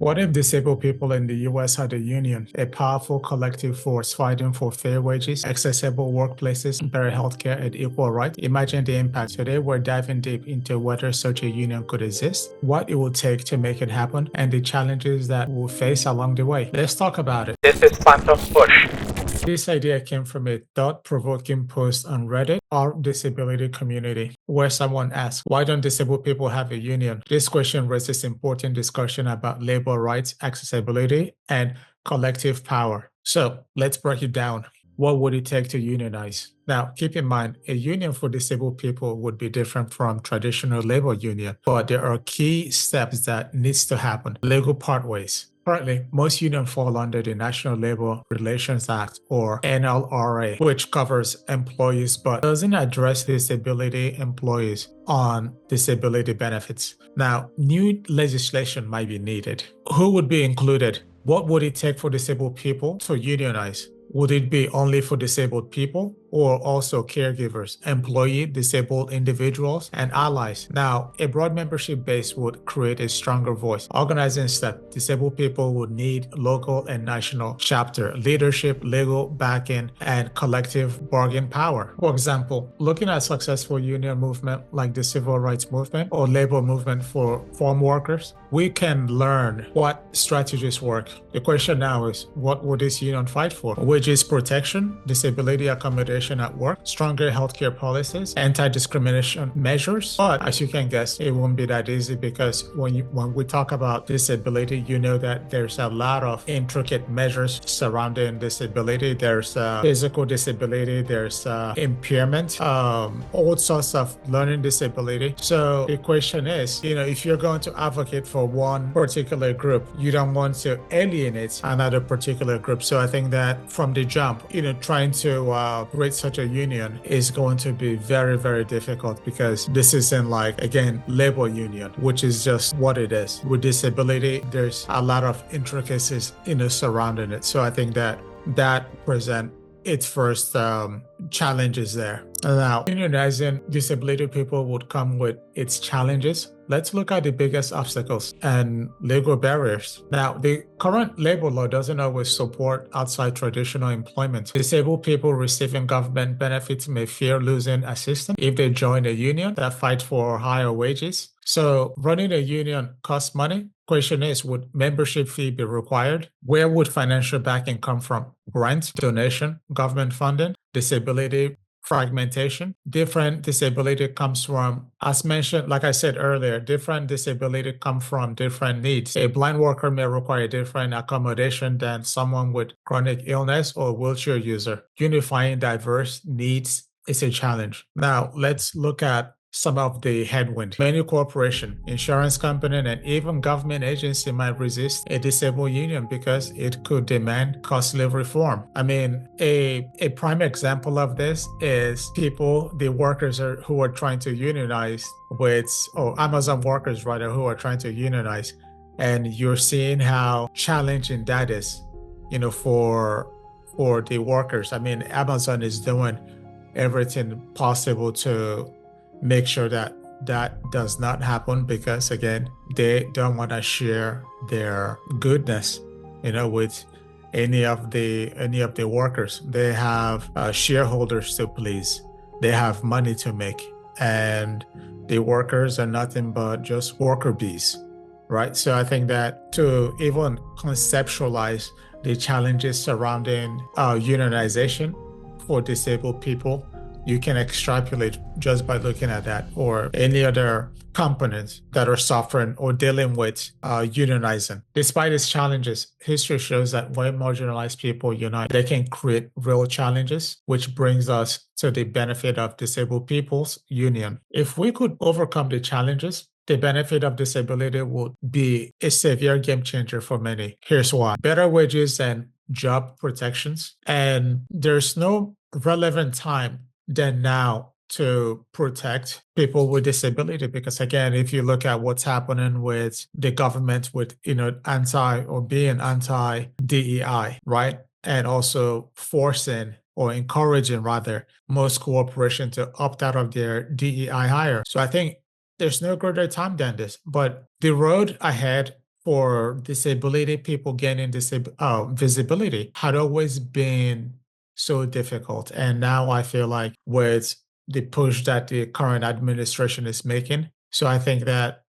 What if disabled people in the US had a union, a powerful collective force fighting for fair wages, accessible workplaces, better healthcare, and equal rights? Imagine the impact. Today, we're diving deep into whether such a union could exist, what it will take to make it happen, and the challenges that we'll face along the way. Let's talk about it. This is Phantom Push. This idea came from a thought-provoking post on Reddit, our disability community, where someone asked, why don't disabled people have a union? This question raises important discussion about labor rights, accessibility, and collective power. So let's break it down. What would it take to unionize? Now, keep in mind, a union for disabled people would be different from traditional labor union, but there are key steps that needs to happen. Legal pathways. Currently, most unions fall under the National Labor Relations Act, or NLRA, which covers employees but doesn't address disability employees on disability benefits. Now, new legislation might be needed. Who would be included? What would it take for disabled people to unionize? Would it be only for disabled people or also caregivers, employee, disabled individuals, and allies? Now, a broad membership base would create a stronger voice. Organizing step, disabled people would need local and national chapter, leadership, legal backing, and collective bargain power. For example, looking at successful union movement like the civil rights movement or labor movement for farm workers, we can learn what strategies work. The question now is, what would this union fight for? Wages protection, disability accommodation at work, stronger healthcare policies, anti-discrimination measures. But as you can guess, it won't be that easy because when we talk about disability, you know that there's a lot of intricate measures surrounding disability. There's physical disability, there's impairment, all sorts of learning disability. So the question is, if you're going to advocate for one particular group, you don't want to alienate another particular group. So I think that from the jump, trying to create such a union is going to be very, very difficult because this isn't like, again, labor union, which is just what it is. With disability, there's a lot of intricacies, surrounding it. So I think that present its first challenges there. Now, unionizing disability people would come with its challenges. Let's look at the biggest obstacles and legal barriers. Now, the current labor law doesn't always support outside traditional employment. Disabled people receiving government benefits may fear losing assistance if they join a union that fights for higher wages. So running a union costs money. Question is, would membership fee be required? Where would financial backing come from? Grant, donation, government funding, disability fragmentation. Different disability comes from, as mentioned, like I said earlier, different disability come from different needs. A blind worker may require different accommodation than someone with chronic illness or wheelchair user. Unifying diverse needs is a challenge. Now, let's look at some of the headwind. Many corporation, insurance company, and even government agency might resist a disabled union because it could demand costly reform. I mean, a prime example of this is the workers who are trying to unionize or Amazon workers rather, who are trying to unionize. And you're seeing how challenging that is, for the workers. I mean, Amazon is doing everything possible to make sure that does not happen because, again, they don't want to share their goodness, with any of the workers. They have shareholders to please. They have money to make, and the workers are nothing but just worker bees, right? So I think that to even conceptualize the challenges surrounding unionization for disabled people, you can extrapolate just by looking at that, or any other components that are suffering or dealing with unionizing. Despite its challenges, history shows that when marginalized people unite, they can create real challenges, which brings us to the benefit of disabled people's union. If we could overcome the challenges, the benefit of disability would be a severe game changer for many. Here's why. Better wages and job protections. And there's no relevant time than now to protect people with disability. Because again, if you look at what's happening with the government with, being anti-DEI, right? And also forcing or encouraging rather most corporations to opt out of their DEI hire. So I think there's no greater time than this, but the road ahead for disability, people gaining visibility had always been so difficult. And now I feel like with the push that the current administration is making, so I think that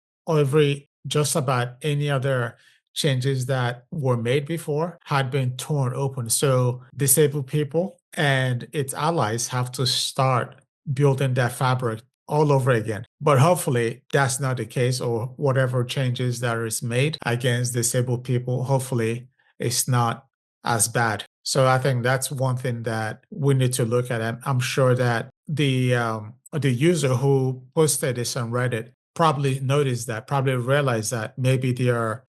just about any other changes that were made before had been torn open. So disabled people and its allies have to start building that fabric all over again. But hopefully that's not the case, or whatever changes that is made against disabled people, hopefully it's not as bad. So I think that's one thing that we need to look at. And I'm sure that the user who posted this on Reddit probably noticed that, probably realized that maybe their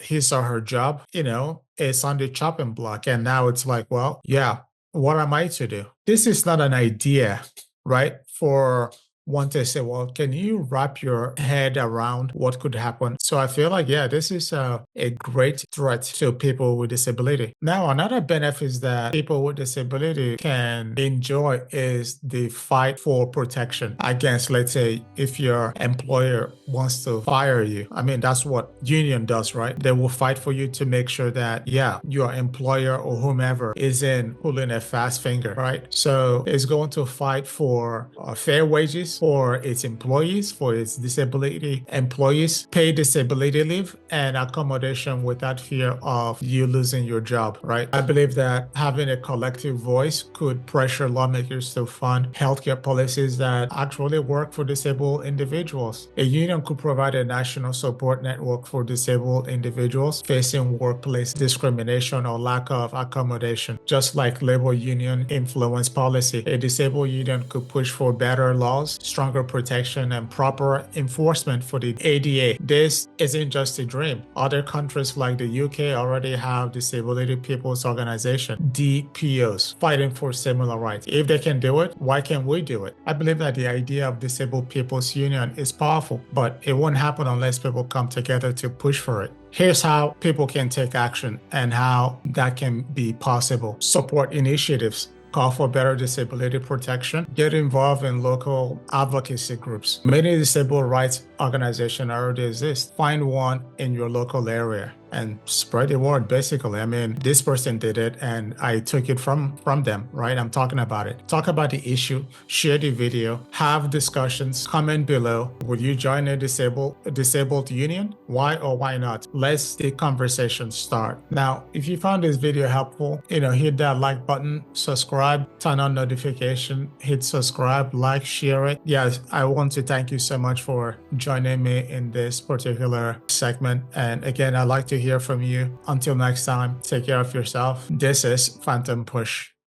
his or her job, is on the chopping block. And now it's like, well, yeah, what am I to do? This is not an idea, right? For one to say, well, can you wrap your head around what could happen? So I feel like, yeah, this is a great threat to people with disability. Now, another benefit that people with disability can enjoy is the fight for protection against, let's say, if your employer wants to fire you. I mean, that's what union does, right? They will fight for you to make sure that, yeah, your employer or whomever isn't pulling a fast finger, right? So it's going to fight for fair wages for its employees, for its disability employees, pay disability leave, and accommodation without fear of you losing your job, right? I believe that having a collective voice could pressure lawmakers to fund healthcare policies that actually work for disabled individuals. A union could provide a national support network for disabled individuals facing workplace discrimination or lack of accommodation. Just like labor union influence policy, a disabled union could push for better laws, stronger protection, and proper enforcement for the ADA. This isn't just a dream. Other countries like the UK already have Disability People's Organization, DPOs, fighting for similar rights. If they can do it, why can't we do it? I believe that the idea of Disabled People's Union is powerful, but it won't happen unless people come together to push for it. Here's how people can take action and how that can be possible. Support initiatives. Call for better disability protection. Get involved in local advocacy groups. Many disabled rights organizations already exist. Find one in your local area and spread the word. Basically, I mean, this person did it and I took it from them, right? I'm talking about it. Talk about the issue, share the video, have discussions, comment below. Would you join a disabled union? Why or why not? Let's the conversation start. Now, if you found this video helpful, hit that like button, subscribe, turn on notification, hit subscribe, like, share it. Yes, I want to thank you so much for joining me in this particular segment. And again, I'd like to hear from you. Until next time, take care of yourself. This is Phantom Push.